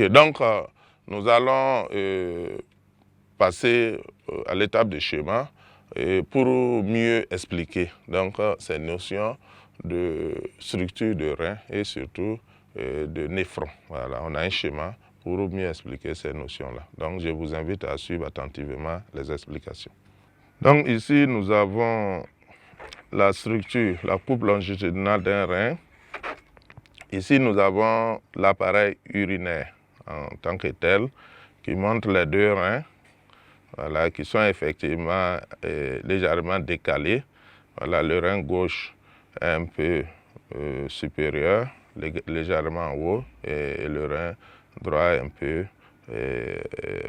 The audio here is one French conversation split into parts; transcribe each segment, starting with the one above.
Ok, donc nous allons passer à l'étape de schéma pour mieux expliquer donc, ces notions de structure de rein et surtout de néphron. Voilà, on a un schéma pour mieux expliquer ces notions-là. Donc je vous invite à suivre attentivement les explications. Donc ici nous avons la structure, la coupe longitudinale d'un rein. Ici nous avons l'appareil urinaire en tant que tel qui montre les deux reins. Voilà, qui sont effectivement légèrement décalés. Voilà, le rein gauche est un peu supérieur, légèrement en haut, et le rein droit est un peu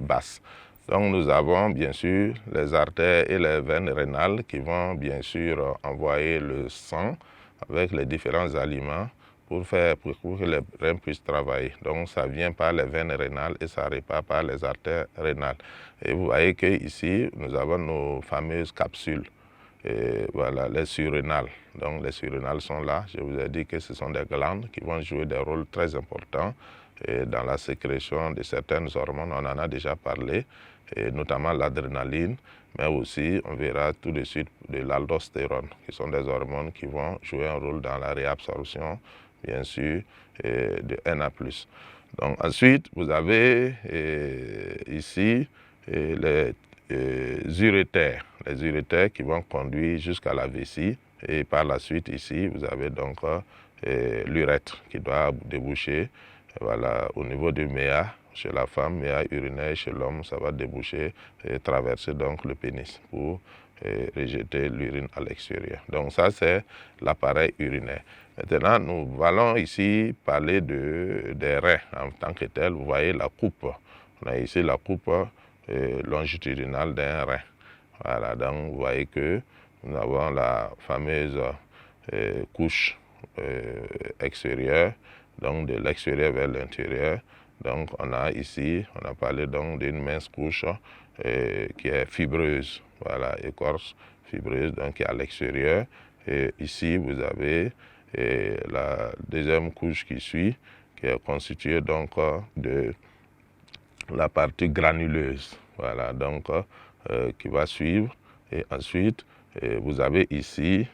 basse. Donc nous avons bien sûr les artères et les veines rénales qui vont bien sûr envoyer le sang avec les différents aliments pour que les reins puissent travailler. Donc ça vient par les veines rénales et ça repart par les artères rénales. Et vous voyez qu'ici, nous avons nos fameuses capsules, et voilà, les surrénales. Donc les surrénales sont là. Je vous ai dit que ce sont des glandes qui vont jouer des rôles très importants dans la sécrétion de certaines hormones. On en a déjà parlé, et notamment l'adrénaline, mais aussi on verra tout de suite de l'aldostérone, qui sont des hormones qui vont jouer un rôle dans la réabsorption, bien sûr, de Na+. Donc ensuite, vous avez ici les urétères qui vont conduire jusqu'à la vessie, et par la suite ici, vous avez donc l'urètre qui doit déboucher voilà, au niveau du méa chez la femme, méa urinaire chez l'homme, ça va déboucher et traverser donc le pénis pour rejeter l'urine à l'extérieur. Donc ça c'est l'appareil urinaire. Maintenant nous allons ici parler des reins en tant que tel. Vous voyez la coupe, on a ici la coupe longitudinale d'un rein. Voilà, donc vous voyez que nous avons la fameuse couche extérieure, donc de l'extérieur vers l'intérieur. Donc on a ici, on a parlé donc d'une mince couche qui est fibreuse, voilà, écorce fibreuse, donc qui est à l'extérieur. Et ici vous avez la deuxième couche qui suit, qui est constituée donc de la partie granuleuse, voilà, donc qui va suivre. Et ensuite vous avez ici,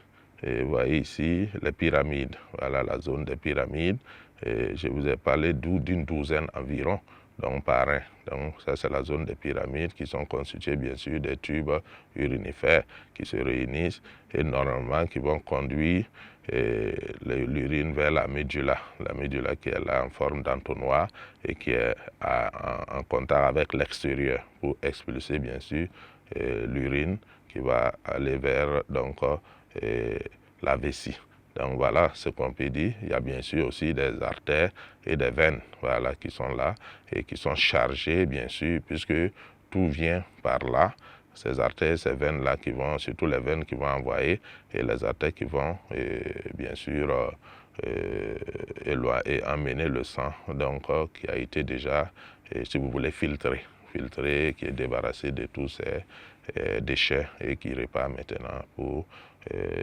vous voyez ici les pyramides, voilà la zone des pyramides. Et je vous ai parlé d'une douzaine environ, donc par rein. Donc ça c'est la zone des pyramides qui sont constituées bien sûr des tubes urinifères qui se réunissent et normalement qui vont conduire l'urine vers la médula qui est là en forme d'entonnoir et qui est en contact avec l'extérieur pour expulser bien sûr l'urine qui va aller vers donc la vessie. Donc voilà ce qu'on peut dire. Il y a bien sûr aussi des artères et des veines, voilà, qui sont là et qui sont chargées bien sûr puisque tout vient par là. Ces artères, ces veines-là qui vont, surtout les veines qui vont envoyer et les artères qui vont bien sûr emmener le sang, donc qui a été déjà, si vous voulez, filtré, qui est débarrassé de tous ces déchets et qui repart maintenant pour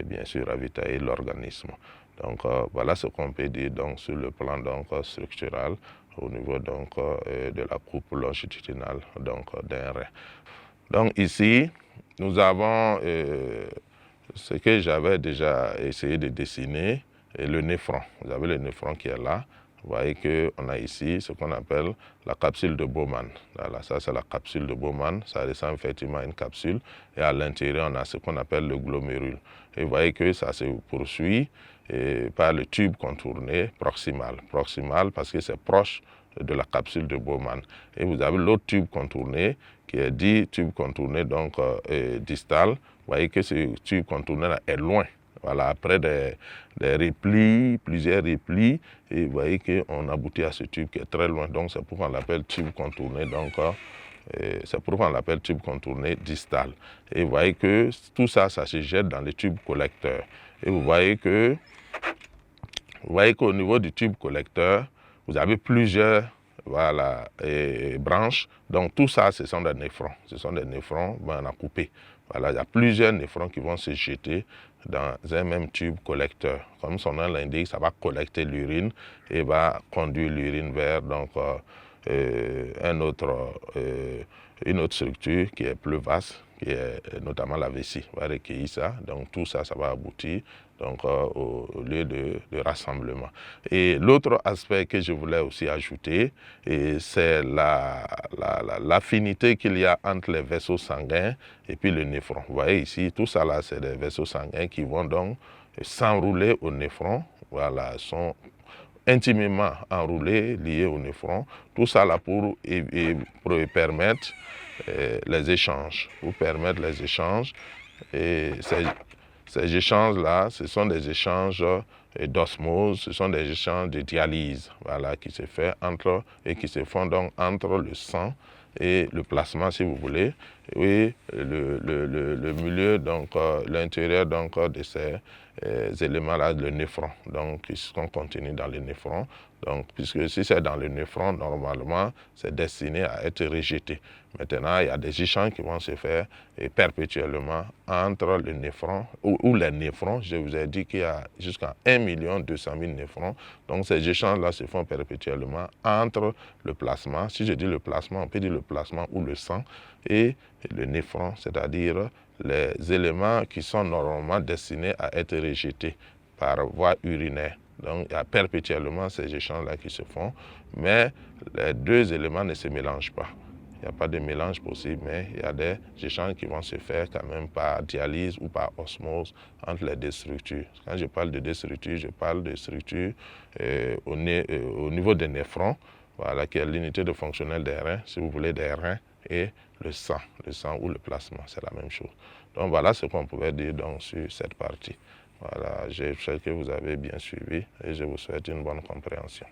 bien sûr ravitailler l'organisme. Donc voilà ce qu'on peut dire donc, sur le plan donc, structural au niveau donc, de la coupe longitudinale d'un rein. Donc ici, nous avons ce que j'avais déjà essayé de dessiner, le néphron. Vous avez le néphron qui est là. Vous voyez qu'on a ici ce qu'on appelle la capsule de Bowman. Voilà, ça c'est la capsule de Bowman. Ça ressemble effectivement à une capsule. Et à l'intérieur, on a ce qu'on appelle le glomérule. Et vous voyez que ça se poursuit par le tube contourné proximal. Proximal parce que c'est proche de la capsule de Bowman. Et vous avez l'autre tube contourné qui est dit tube contourné donc distal. Vous voyez que ce tube contourné là est loin. Voilà, après des replis, plusieurs replis, et vous voyez qu'on aboutit à ce tube qui est très loin. Donc c'est pourquoi on l'appelle tube contourné. Donc c'est pourquoi on l'appelle tube contourné distal. Et vous voyez que tout ça, ça se jette dans le tube collecteur. Et vous voyez qu'au niveau du tube collecteur, vous avez plusieurs voilà, branches. Donc tout ça, ce sont des néphrons. Ce sont des néphrons, ben, on a coupé. Voilà, il y a plusieurs néphrons qui vont se jeter dans un même tube collecteur. Comme son nom l'indique, ça va collecter l'urine et va conduire l'urine vers donc, une autre structure qui est plus vaste, qui est notamment la vessie, va recueillir ça. Donc tout ça, ça va aboutir donc, au lieu de rassemblement. Et l'autre aspect que je voulais aussi ajouter, c'est l'affinité qu'il y a entre les vaisseaux sanguins et puis le néphron. Vous voyez ici, tout ça là, c'est des vaisseaux sanguins qui vont donc s'enrouler au néphron. Voilà, sont intimement enroulés, liés au néphron. Tout ça là pour permettre les échanges, Et ces échanges-là, ce sont des échanges d'osmose, ce sont des échanges de dialyse, voilà, qui se fait qui se font donc entre le sang et le plasma, si vous voulez, et le milieu, donc l'intérieur donc de ces éléments-là, le néphron, donc qui sont contenus dans le néphron. Donc, puisque si c'est dans le néphron, normalement, c'est destiné à être rejeté. Maintenant, il y a des échanges qui vont se faire perpétuellement entre le néphron ou les néphrons. Je vous ai dit qu'il y a jusqu'à 1 200 000 néphrons. Donc, ces échanges-là se font perpétuellement entre le plasma. Si je dis le plasma, on peut dire le plasma ou le sang et le néphron, c'est-à-dire les éléments qui sont normalement destinés à être rejetés par voie urinaire. Donc, il y a perpétuellement ces échanges-là qui se font, mais les deux éléments ne se mélangent pas. Il n'y a pas de mélange possible, mais il y a des échanges qui vont se faire quand même par dialyse ou par osmose entre les deux structures. Quand je parle de deux structures, je parle de structures au niveau des néphrons, voilà, qui est l'unité de fonctionnelle des reins, si vous voulez, des reins, et le sang ou le plasma, c'est la même chose. Donc voilà ce qu'on pouvait dire donc, sur cette partie. Voilà, j'espère que vous avez bien suivi et je vous souhaite une bonne compréhension.